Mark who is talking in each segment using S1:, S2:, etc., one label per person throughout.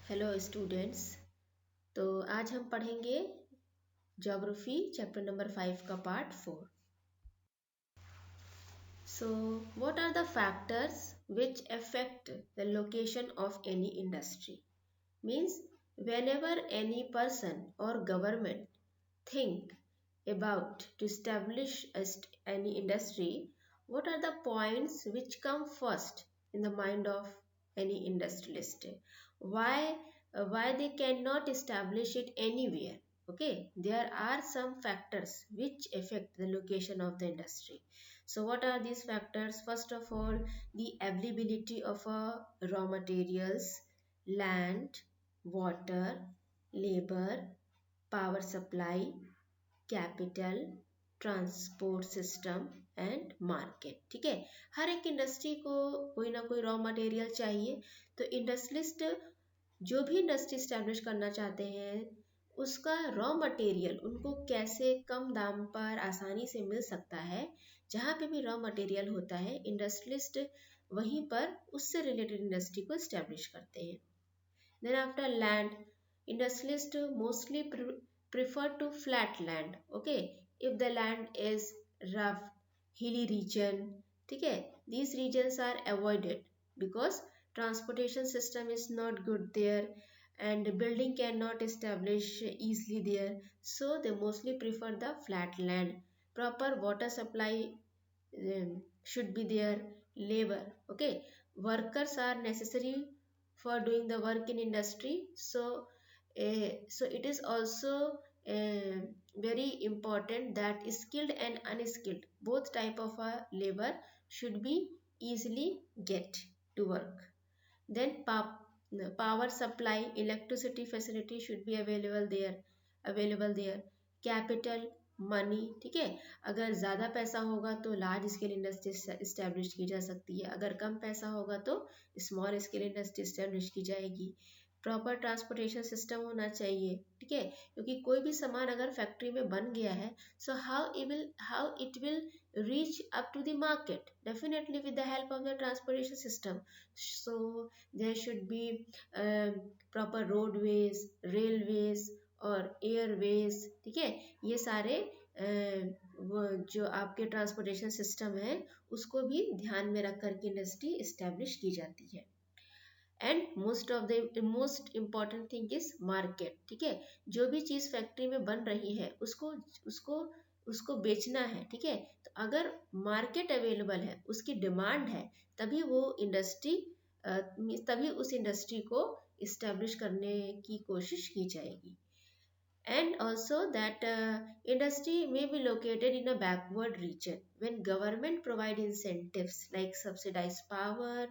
S1: Hello students. तो आज हम पढ़ेंगे ज्योग्राफी चैप्टर नंबर 5 का part 4। So what are the factors which affect the location of any industry? Means whenever any person or government think about to establish any industry, what are the points which come first in the mind of any industrialist? Why they cannot establish it anywhere? Okay, there are some factors which affect the location of the industry. So what are these factors? First of all, the availability of raw materials, land, water, labor, power supply, capital, transport system and market. ठीक है, हर एक industry को कोई ना कोई raw material चाहिए। तो industrialist जो भी इंडस्ट्री स्टैब्लिश करना चाहते हैं उसका रॉ मटेरियल उनको कैसे कम दाम पर आसानी से मिल सकता है, जहाँ पे भी रॉ मटेरियल होता है इंडस्ट्रियलिस्ट वहीं पर उससे रिलेटेड इंडस्ट्री को स्टैब्लिश करते हैं। Then after land, industrialists mostly prefer to flat land. Okay, if the land is rough, hilly region, ठीक है, these regions are avoided because transportation system is not good there and building cannot establish easily there. So they mostly prefer the flat land. Proper water supply should be there. Labor, okay, workers are necessary for doing the work in industry. So it is also very important that skilled and unskilled both type of labor should be easily get to work. Then power supply, electricity facility should be available there. Capital, money, ठीक है, अगर ज़्यादा पैसा होगा तो large scale industry establish की जा सकती है, अगर कम पैसा होगा तो स्मॉल स्केल इंडस्ट्री इस्टेब्लिश की जाएगी। प्रॉपर ट्रांसपोर्टेशन सिस्टम होना चाहिए, ठीक है, क्योंकि कोई भी सामान अगर फैक्ट्री में बन गया है so how it will reach up to the market, definitely with the help of the transportation system. So there should be proper roadways, railways और एयरवेज, ठीक है, ये सारे वो जो आपके ट्रांसपोर्टेशन सिस्टम है उसको भी ध्यान में रख कर के इंडस्ट्री इस्टेब्लिश की जाती है. And most important thing is market, ठीक है, जो भी चीज़ फैक्ट्री में बन रही है उसको उसको उसको बेचना है, ठीक है, तो अगर मार्केट अवेलेबल है, उसकी डिमांड है, तभी वो इंडस्ट्री तभी उस इंडस्ट्री को इस्टेब्लिश करने की कोशिश की जाएगी. And also that industry may be located in a backward region when government provide incentives like subsidized power,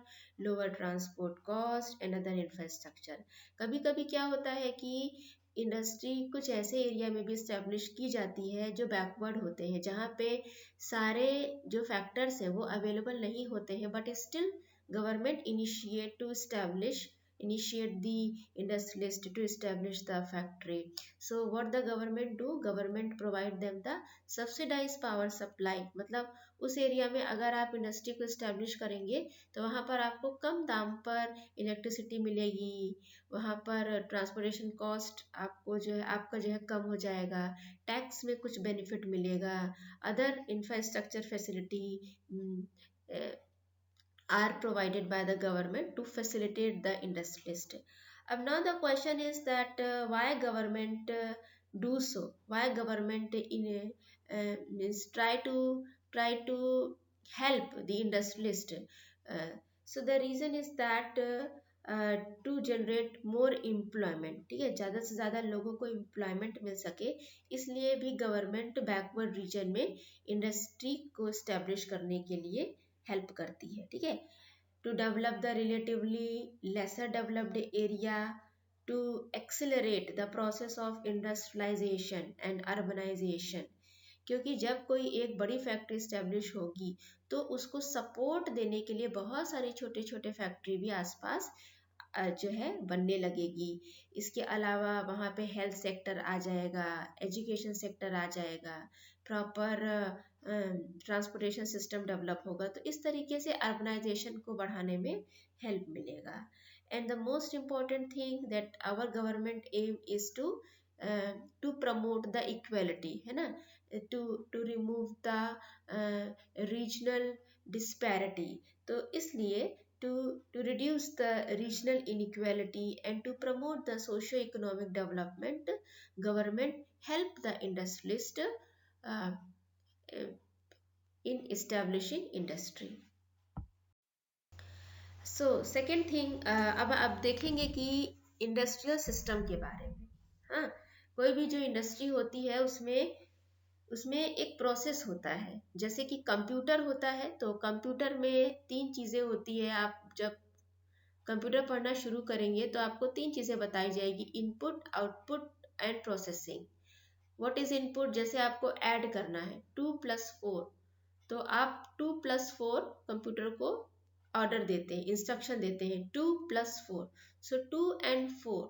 S1: lower transport cost and other infrastructure. कभी कभी क्या होता है कि इंडस्ट्री कुछ ऐसे एरिया में भी स्टैब्लिश की जाती है जो बैकवर्ड होते हैं, जहाँ पे सारे जो फैक्टर्स हैं वो अवेलेबल नहीं होते हैं, but still government initiate the industrialist to establish the factory. So what the government do, government provide them the subsidized power supply. मतलब उस एरिया में अगर आप इंडस्ट्री को इस्टेब्लिश करेंगे तो वहाँ पर आपको कम दाम पर इलेक्ट्रिसिटी मिलेगी, वहाँ पर ट्रांसपोर्टेशन कॉस्ट आपको जो है आपका जो है कम हो जाएगा, टैक्स में कुछ बेनिफिट मिलेगा, other infrastructure facility are provided by the government to facilitate the industrialist. Now the question is that why government do so? Why government means try to help the industrialist? So the reason is that to generate more employment, ठीक है, ज़्यादा से ज़्यादा लोगों को employment मिल सके, इसलिए भी गवर्नमेंट बैकवर्ड रीजन में इंडस्ट्री को इस्टेब्लिश करने के लिए हेल्प करती है, ठीक है, to develop the relatively lesser developed area, to accelerate the process of industrialisation and urbanisation. क्योंकि जब कोई एक बड़ी फैक्ट्री इस्टेब्लिश होगी तो उसको सपोर्ट देने के लिए बहुत सारी छोटे छोटे फैक्ट्री भी आसपास जो है बनने लगेगी. इसके अलावा वहाँ पे हेल्थ सेक्टर आ जाएगा, एजुकेशन सेक्टर आ जाएगा, प्रॉपर ट्रांसपोर्टेशन सिस्टम डेवलप होगा, तो इस तरीके से अर्बनाइजेशन को बढ़ाने में हेल्प मिलेगा. and the most important thing that our government aim is to promote the equality, है ना, to remove the regional disparity. तो इसलिए to reduce the regional inequality and to promote the socio-economic development, government help the industrialist uh, in establishing industry. So second thing, अब आप देखेंगे कि industrial system के बारे में. हाँ, कोई भी जो इंडस्ट्री होती है उसमें उसमें एक प्रोसेस होता है. जैसे कि कंप्यूटर होता है, तो कंप्यूटर में तीन चीज़ें होती है. आप जब कंप्यूटर पढ़ना शुरू करेंगे तो आपको तीन चीज़ें बताई जाएगी: input, output and processing. What is input? जैसे आपको ऐड करना है 2+4, तो आप 2+4 कंप्यूटर को ऑर्डर देते हैं, इंस्ट्रक्शन देते हैं 2+4. सो 2 and 4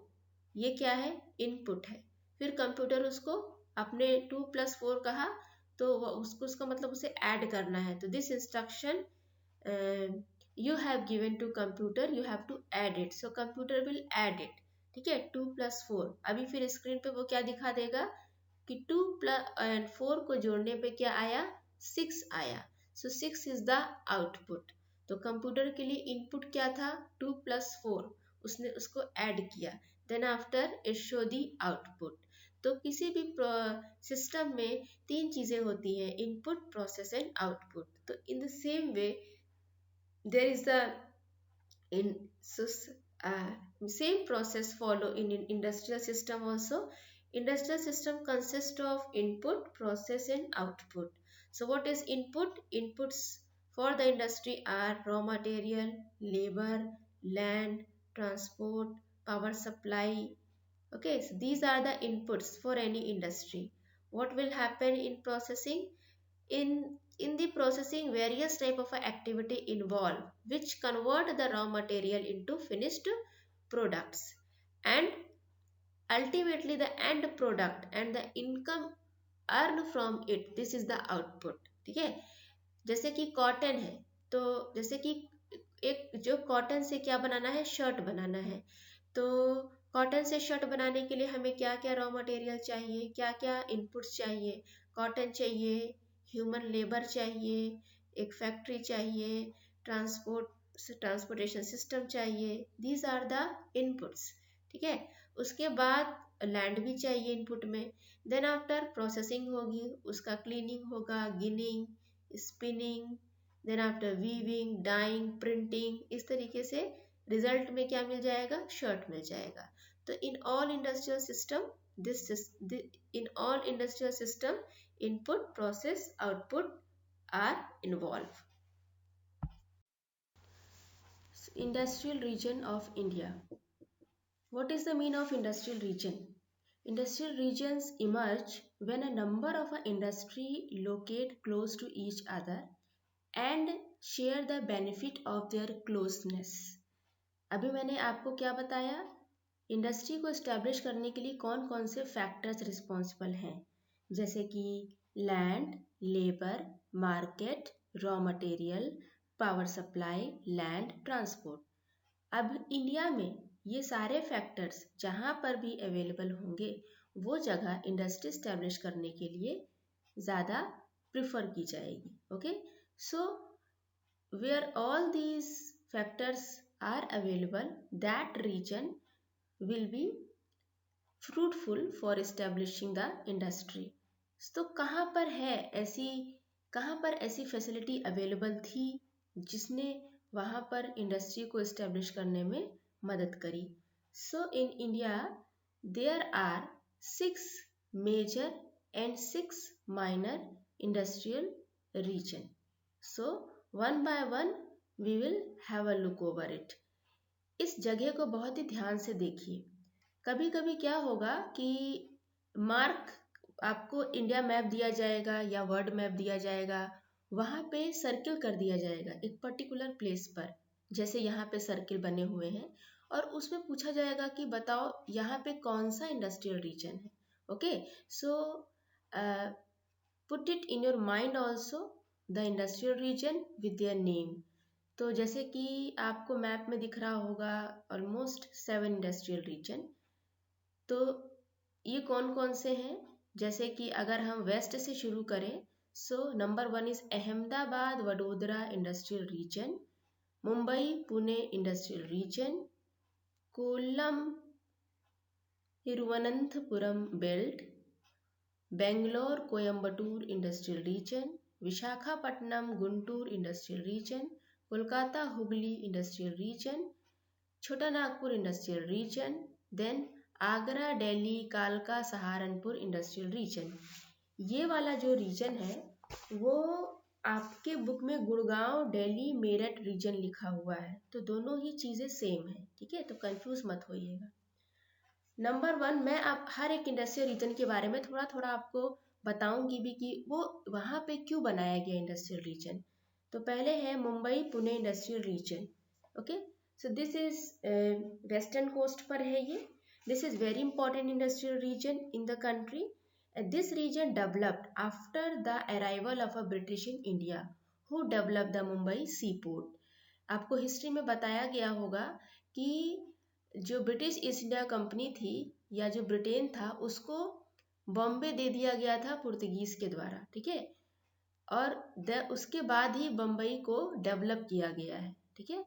S1: ये क्या है? इनपुट है. फिर कंप्यूटर उसको अपने 2+4 कहा तो उसको उसका मतलब उसे ऐड करना है. तो this instruction you have given to computer, you have to add it. So computer will add it. ठीक है, 2+4. अभी फिर स्क्रीन पे वो क्या दिखा देगा कि 2+4 को जोड़ने पे क्या आया? 6 आया. सो 6 इज द आउटपुट. तो कंप्यूटर के लिए इनपुट क्या था? 2+4. उसने उसको ऐड किया. Then after it show the output. तो किसी भी सिस्टम में तीन चीजें होती हैं: इनपुट, प्रोसेस एंड आउटपुट. तो in the same way there is the in so, same process follow in industrial system also. Industrial system consists of input, process and output. So what is input? Inputs for the industry are raw material, labor, land, transport, power supply. Okay, so these are the inputs for any industry. What will happen in processing? In the processing, various type of activity involve which convert the raw material into finished products, and ultimately the end product and the income earned from it, this is the output. ठीक है, जैसे कि cotton है, तो जैसे कि एक जो कॉटन से क्या बनाना है? शर्ट बनाना है. तो कॉटन से शर्ट बनाने के लिए हमें क्या क्या रॉ मटेरियल चाहिए, क्या क्या इनपुट्स चाहिए? कॉटन चाहिए, ह्यूमन लेबर चाहिए, एक फैक्ट्री चाहिए, ट्रांसपोर्टेशन सिस्टम चाहिए. These are the inputs. ठीक है, उसके बाद लैंड भी चाहिए इनपुट में. देन आफ्टर प्रोसेसिंग होगी, उसका क्लीनिंग होगा, ginning, spinning, then after weaving, dyeing, printing. इस तरीके से रिजल्ट में क्या मिल जाएगा? शर्ट मिल जाएगा. तो in all industrial system input, process, output are involved. Industrial region of India. What is the mean of industrial region? Industrial regions emerge when a number of industry locate close to each other and share the benefit of their closeness. अभी मैंने आपको क्या बताया? Industry को establish करने के लिए कौन कौन से फैक्टर्स रिस्पॉन्सिबल हैं, जैसे कि land, labour, market, raw material, power supply, land, transport. अब इंडिया में ये सारे फैक्टर्स जहाँ पर भी अवेलेबल होंगे वो जगह इंडस्ट्री इस्टेब्लिश करने के लिए ज़्यादा प्रिफर की जाएगी. Okay, so where all these factors are available, that region will be fruitful for establishing the industry. तो कहाँ पर ऐसी फैसिलिटी अवेलेबल थी जिसने वहाँ पर इंडस्ट्री को इस्टेब्लिश करने में मदद करी? So in India there are 6 major and 6 minor industrial region. So one by one we will have a look over it. इस जगह को बहुत ही ध्यान से देखिए. कभी कभी क्या होगा कि मार्क आपको इंडिया मैप दिया जाएगा या वर्ल्ड मैप दिया जाएगा, वहाँ पे सर्किल कर दिया जाएगा एक पर्टिकुलर प्लेस पर, जैसे यहाँ पे सर्किल बने हुए हैं, और उसमें पूछा जाएगा कि बताओ यहाँ पे कौन सा इंडस्ट्रियल रीजन है. Okay, so put it in your mind also the industrial region with their name. तो जैसे कि आपको मैप में दिख रहा होगा ऑलमोस्ट 7 इंडस्ट्रियल रीजन। तो ये कौन कौन से हैं? जैसे कि अगर हम वेस्ट से शुरू करें, so number 1 is Ahmedabad Vadodara industrial region, Mumbai Pune industrial region, Kollam Thiruvananthapuram belt, Bangalore Coimbatore industrial region, Visakhapatnam Guntur industrial region, Kolkata Hooghly industrial region, Chota Nagpur industrial region, then Agra Delhi कालका सहारनपुर इंडस्ट्रियल रीजन। ये वाला जो रीजन है वो आपके बुक में गुड़गांव दिल्ली मेरठ रीजन लिखा हुआ है, तो दोनों ही चीज़ें सेम है, ठीक है, तो कंफ्यूज मत होइएगा। नंबर 1, मैं आप हर एक इंडस्ट्रियल रीजन के बारे में थोड़ा थोड़ा आपको बताऊंगी भी कि वो वहाँ पे क्यों बनाया गया इंडस्ट्रियल रीजन। तो पहले है Mumbai Pune industrial region. Okay, so this is western coast पर है ये। This is very important industrial region in the country. This region developed after the arrival of a British in India who develop the Mumbai sea port. आपको history में बताया गया होगा कि जो ब्रिटिश ईस्ट इंडिया कंपनी थी या जो ब्रिटेन था उसको बॉम्बे दे दिया गया था पुर्तगीज के द्वारा, ठीक है, और उसके बाद ही बम्बई को डेवलप किया गया है, ठीक है।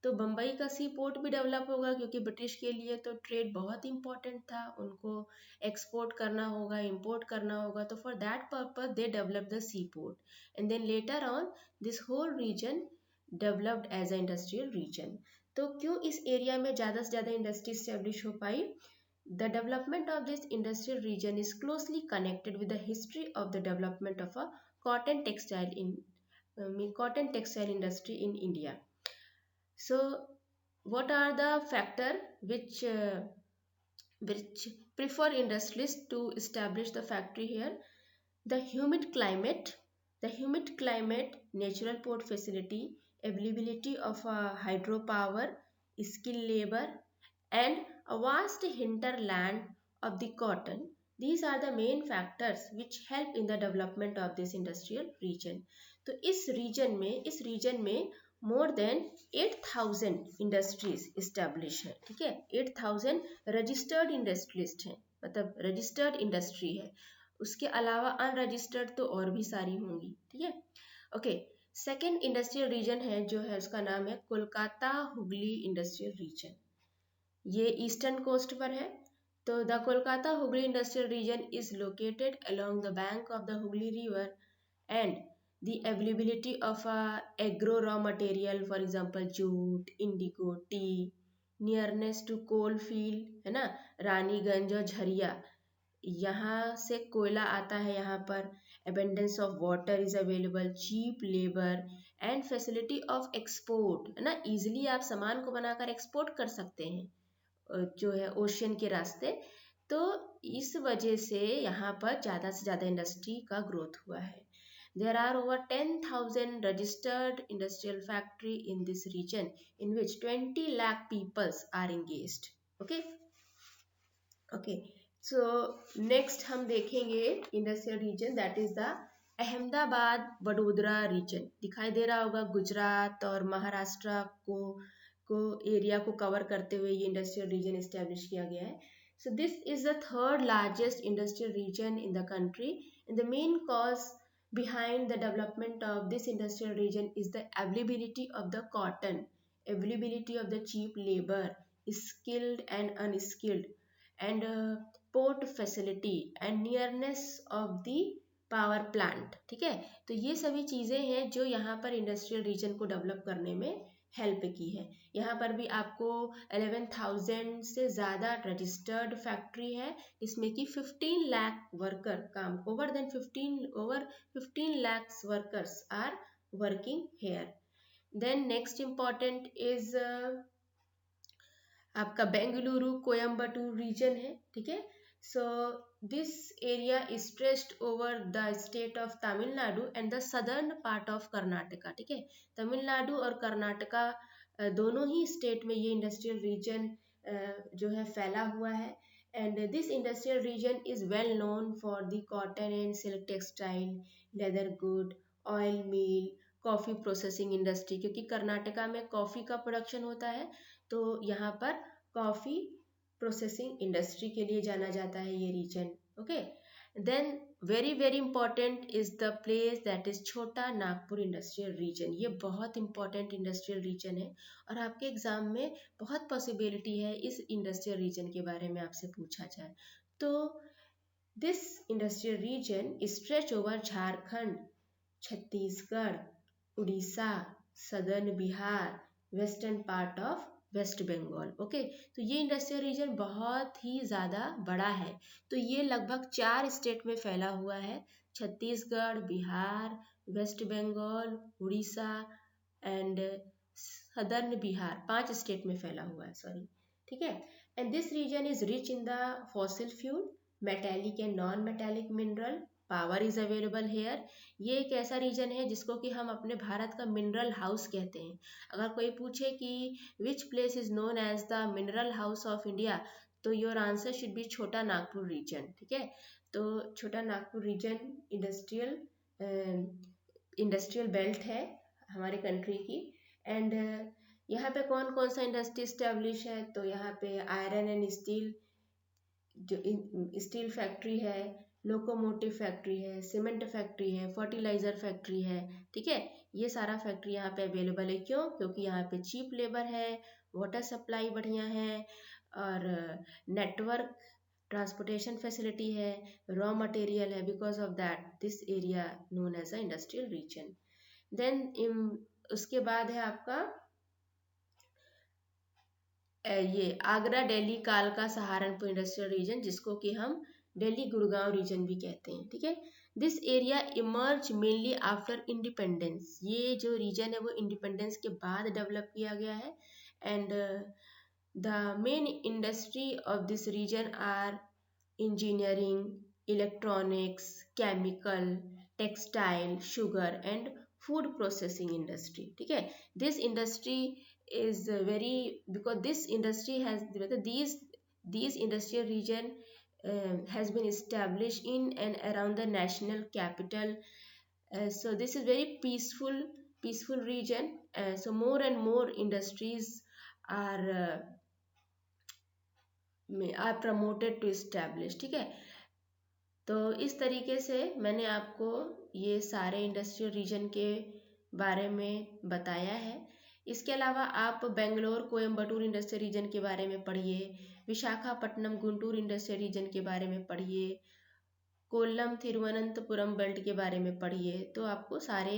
S1: तो बम्बई का सी पोर्ट भी डेवलप होगा क्योंकि ब्रिटिश के लिए तो ट्रेड बहुत इंपॉर्टेंट था, उनको एक्सपोर्ट करना होगा, इंपोर्ट करना होगा, तो for that purpose they develop the sea port and then later on this whole region developed as a industrial region. तो क्यों इस एरिया में ज़्यादा से ज़्यादा इंडस्ट्री स्टैब्लिश हो पाई? The development of this industrial region is closely connected with the history of the development of a cotton textile in cotton textile industry in India. So, what are the factor which prefer industrialists to establish the factory here? The humid climate, natural port facility, availability of hydropower, skilled labor, and a vast hinterland of the cotton. These are the main factors which help in the development of this industrial region. तो इस reason में more than 8,000 industries establish है, ठीक है, 8,000 registered industrialist हैं, मतलब registered industry है, उसके अलावा अनरजिस्टर्ड तो और भी सारी होंगी, ठीक है। ओके, सेकेंड इंडस्ट्रियल रीजन है जो है उसका नाम है कोलकाता हुगली इंडस्ट्रियल रीजन। ये ईस्टर्न कोस्ट पर है। तो the Kolkata Hooghly industrial region is located along the bank of the Hooghly river and the availability of agro raw material, for example jute, indigo, tea, nearness to coal field है ना, रानीगंज और झरिया, यहाँ से कोयला आता है यहाँ पर। Abundance of water is available, cheap labour and facility of export है ना, इजिली आप सामान को बनाकर एक्सपोर्ट कर सकते हैं जो है ओशियन के रास्ते। तो इस वजह से यहाँ पर ज़्यादा से ज़्यादा इंडस्ट्री का ग्रोथ हुआ है। There are over 10,000 registered industrial factory in this region in which 20 lakh peoples are engaged. Okay okay, so next हम देखेंगे industrial region that is the Ahmedabad Vadodara region. दिखाई दे रहा होगा गुजरात और महाराष्ट्र को एरिया को कवर करते हुए ये इंडस्ट्रियल रीजन इस्टेब्लिश किया गया है। So this is the third largest industrial region in the country and the main cause behind the development of this industrial region is the availability of the cotton, availability of the cheap labor, skilled and unskilled, and port facility and nearness of the power plant, ठीक है। तो ये सभी चीज़ें हैं जो यहाँ पर इंडस्ट्रियल रीजन को डेवलप करने में हेल्प की है। यहाँ पर भी आपको 11,000 से ज़्यादा रजिस्टर्ड फैक्ट्री है, इसमें कि 15 लाख वर्कर काम, over 15 lakhs workers are working here. Then next important is आपका बेंगलुरु कोयम्बटूर रीजन है, ठीक है। So this area is stretched over the state of Tamil Nadu and the southern part of Karnataka, ठीक है। तमिलनाडु और कर्नाटका दोनों ही स्टेट में ये इंडस्ट्रियल रीजन जो है फैला हुआ है। And this industrial region is well known for the cotton and silk textile, leather good, oil mill, coffee processing industry, क्योंकि कर्नाटका में कॉफ़ी का प्रोडक्शन होता है, तो यहाँ पर कॉफ़ी प्रोसेसिंग इंडस्ट्री के लिए जाना जाता है ये रीजन। Okay, then very very important is the place that is Chota Nagpur industrial region. ये बहुत इंपॉर्टेंट इंडस्ट्रियल रीजन है और आपके एग्जाम में बहुत पॉसिबिलिटी है इस इंडस्ट्रियल रीजन के बारे में आपसे पूछा जाए। तो this industrial region stretch over Jharkhand, Chhattisgarh, Orissa, southern Bihar, western part of West Bengal. Okay, तो ये इंडस्ट्रियल रीजन बहुत ही ज़्यादा बड़ा है। तो ये लगभग 4 स्टेट में फैला हुआ है, Chhattisgarh, Bihar, West Bengal, Orissa and southern Bihar, 5 state में फैला हुआ है, सॉरी। ठीक है, and this region is rich in the fossil fuel, metallic and non metallic mineral, power is available here. ये एक ऐसा रीजन है जिसको कि हम अपने भारत का मिनरल हाउस कहते हैं। अगर कोई पूछे कि which place is known as the mineral house of India, तो your answer should be Chota Nagpur reason. ठीक है, तो छोटा नागपुर रीजन इंडस्ट्रियल बेल्ट है हमारे कंट्री की। एंड यहाँ पे कौन कौन सा इंडस्ट्री स्टैब्लिश है, तो यहाँ पे आयरन एंड स्टील, जो स्टील फैक्ट्री है, लोकोमोटिव फैक्ट्री है, सीमेंट फैक्ट्री है, फर्टिलाइजर फैक्ट्री है। ठीक है, ये सारा फैक्ट्री यहाँ पे अवेलेबल है। क्यों? क्योंकि यहाँ पे चीप लेबर है, वाटर सप्लाई बढ़िया है और नेटवर्क ट्रांसपोर्टेशन फैसिलिटी है, रॉ मटेरियल है। Because of that this area known as a industrial region. Then उसके बाद है आपका ये आगरा, दिल्ली, कालका, सहारनपुर इंडस्ट्रियल रीजन, जिसको कि हम दिल्ली गुड़गांव रीजन भी कहते हैं। ठीक है, this area emerge mainly after independence. ये जो रीजन है वो इंडिपेंडेंस के बाद डेवलप किया गया है। And the main industry of this region are engineering, electronics, chemical, textile, sugar and food processing industry. ठीक है, this industry is very, because this industry has these industrial region has been established in and around the national capital. So this is very peaceful region. So more and more industries are are promoted to establish. ठीक है, तो इस तरीके से मैंने आपको ये सारे इंडस्ट्रियल रीजन के बारे में बताया है। इसके अलावा आप बेंगलोर कोयम्बटूर इंडस्ट्रियल रीजन के बारे में पढ़िए, विशाखापट्टनम गुंटूर इंडस्ट्रियल रीजन के बारे में पढ़िए, कोल्लम तिरुवनंतपुरम बेल्ट के बारे में पढ़िए। तो आपको सारे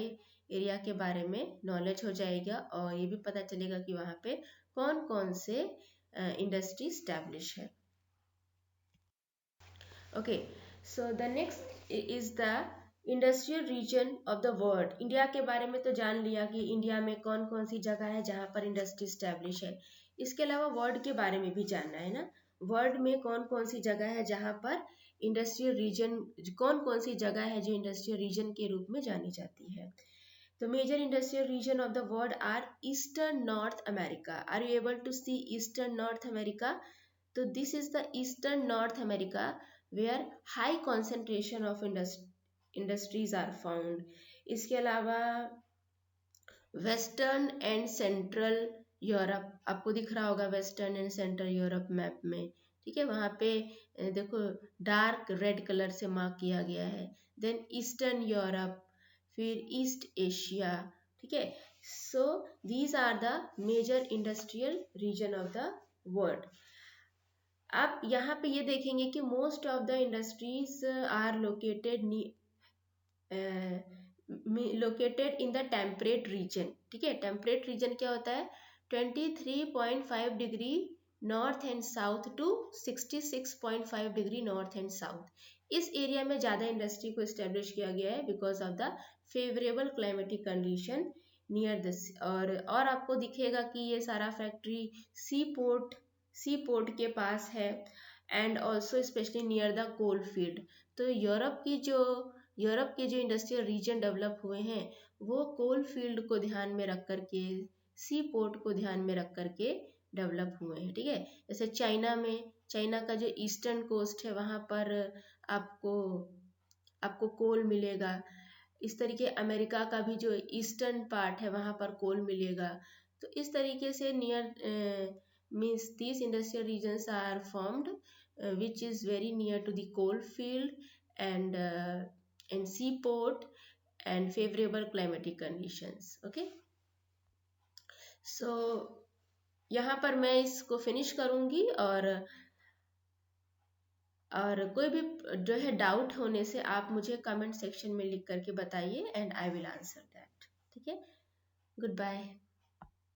S1: एरिया के बारे में नॉलेज हो जाएगा और ये भी पता चलेगा कि वहाँ पे कौन कौन से इंडस्ट्री स्टैब्लिश है। Okay, so the next is the industrial region of the world. India के बारे में तो जान लिया कि इंडिया में कौन कौन सी जगह है जहाँ पर इंडस्ट्री स्टैब्लिश है। इसके अलावा वर्ल्ड के बारे में भी जानना है ना, वर्ल्ड में कौन कौन सी जगह है जहाँ पर इंडस्ट्रियल रीजन, कौन कौन सी जगह है जो इंडस्ट्रियल रीजन के रूप में जानी जाती है। तो major industrial region of the world are eastern North America. Are you able to see eastern North America? तो this is the eastern North America where high concentration of industries are found. इसके अलावा western and central Europe, आपको दिख रहा होगा western and central Europe map में। ठीक है, वहाँ पे देखो डार्क रेड कलर से मार्क किया गया है। देन ईस्टर्न यूरोप, फिर ईस्ट एशिया। ठीक है, so these are the major industrial region of the world. आप यहाँ पे ये देखेंगे कि most of the industries are located in the temperate region. ठीक है, टेम्परेट रीजन क्या होता है? 23.5 degree north and south to 66.5 degree north and south. इस एरिया में ज़्यादा इंडस्ट्री को इस्टेब्लिश किया गया है because of the favourable climatic condition near this. और आपको दिखेगा कि ये सारा फैक्ट्री सी पोर्ट के पास है and also specially near the coal field. तो यूरोप के जो इंडस्ट्रियल रीजन डेवलप हुए हैं वो कोल फील्ड को ध्यान में रख करके, सी पोर्ट को ध्यान में रख करके डेवलप हुए हैं। ठीक है, जैसे चाइना का जो ईस्टर्न कोस्ट है वहाँ पर आपको कोल मिलेगा। इस तरीके अमेरिका का भी जो ईस्टर्न पार्ट है वहाँ पर कोल मिलेगा। तो इस तरीके से near means these industrial regions are formed which is very near to the coal field and seaport and favorable climatic conditions. Okay, so यहाँ पर मैं इसको फिनिश करूँगी, और कोई भी जो है डाउट होने से आप मुझे कमेंट सेक्शन में लिख करके बताइए and I will answer that. ठीक है, गुड बाय।